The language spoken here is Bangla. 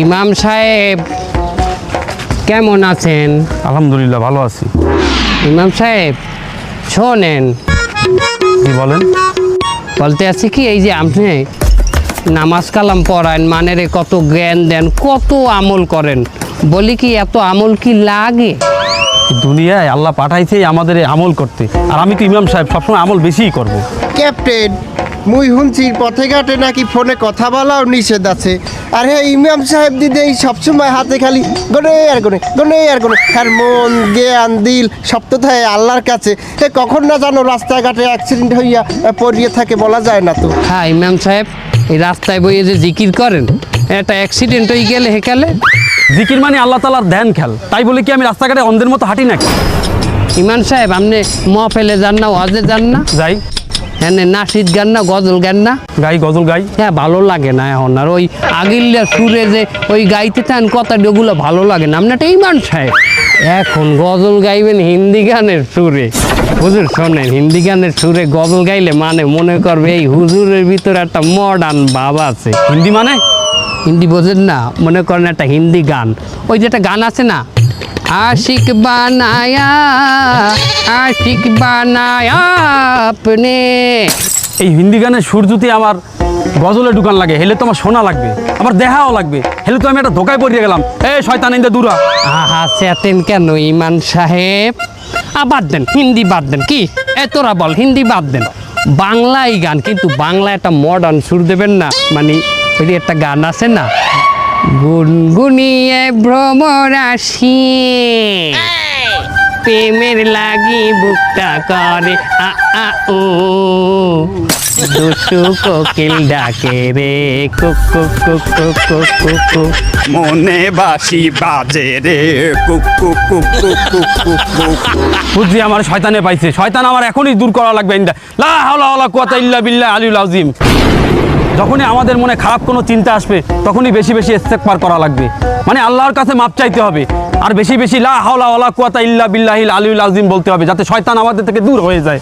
ইমাম সাহেব কেমন আছেন? আলহামদুলিল্লাহ ভালো আছি। ইমাম সাহেব শোনেন, কি বলেন? বলতে আছি কি, এই যে আপনি নামাজ কালাম পড়ান, মানেরে কত জ্ঞান দেন, কত আমল করেন, বলি কি এত আমল কি লাগে? দুনিয়ায় আল্লাহ পাঠাইছে আমাদের এই আমল করতে, আর আমি তো ইমাম সাহেব সবসময় আমল বেশিই করব। ক্যাপ্টেন, মুই শুনছি পথে ঘাটে নাকি ফোনে কথা বলাও নিষেধ আছে। আর হ্যাঁ, ইমাম সাহেব দিদি এই সবসময় হাতে খালি গনে আর গনে গনে আর গনে, আর মন জ্ঞান দিল সব তো থাকে আল্লাহর কাছে। কখন না জানো রাস্তাঘাটে অ্যাক্সিডেন্ট হইয়া পড়িয়ে থাকে, বলা যায় না তো। হ্যাঁ ইমাম সাহেব, এই রাস্তায় বইয়ে যে জিকির করেন, একটা অ্যাক্সিডেন্ট হয়ে গেলে হেকালে। জিকির মানে আল্লাহ তাআলার ধ্যান খেল, তাই বলে কি আমি রাস্তাঘাটে অন্ধের মতো হাঁটি নাকি? ইমাম সাহেব আপনি মহফেলে যান না, ওয়াজে যান না? যাই, হ্যাঁ নাসিদ গান না, গজল গান না? গাই, গজল গাই। হ্যাঁ ভালো লাগে না এখন আর ওই আগিল্লা সুরে যে ওই গাইতে থান কথা, ওগুলো ভালো লাগে না। আপনি একটা ইমাম সাহেব, এখন গজল গাইবেন হিন্দি গানের সুরে। হুজুর শোনেন, হিন্দি গানের সুরে গজল গাইলে মানে মনে করবে এই হুজুরের ভিতরে একটা মডার্ন ভাব আছে। হিন্দি মানে? হিন্দি বোঝেন না? মনে করেন একটা হিন্দি গান, ওই যেটা গান আছে না, আশিক বানায়া আশিক বানায়া আপনে। এই হিন্দি গানের সুর যদি আমার গজলে ঢুকান লাগে, হেলে তো আমার শোনা লাগবে, আমার দেখাও লাগবে, হেলে তো আমি একটা ধোকায় পড়িয়ে গেলাম। শয়তান ইন্দা দূরা। আহা চেতেন কেন ইমান সাহেব? বাদ দেন, হিন্দি বাদ দেন। কি তোরা বল, হিন্দি বাদ দেন, বাংলাই গান, কিন্তু বাংলা একটা মডার্ন সুর দেবেন না। মানে ওই যে একটা গান আছে না, গুনগুনিয়ে ভ্রমরাশি প্রেমের লাগি বুকটা করে আ আ ও, দুষ্টু কোকিল ডাকে রে cook cook cook cook cook cook cook. মনে বাসি বাজে রে cook cook cook cook cook cook cook. বুঝছি আমার শয়তানে পাইছে, শয়তান আমার এখনই দূর করা লাগবে। ইন্দা লা হাওলা ওয়ালা কুওয়াতা ইল্লা বিল্লাহ আলিউল আযীম। যখনই আমাদের মনে খারাপ কোনো চিন্তা আসবে, তখনই বেশি বেশি ইস্তেগফার করা লাগবে, মানে আল্লাহর কাছে মাপ চাইতে হবে, আর বেশি বেশি লা হাওলা ওয়ালা কুওয়াতা ইল্লা বিল্লাহিল আলিউল আযীম বলতে হবে, যাতে শয়তান আমাদের থেকে দূর হয়ে যায়।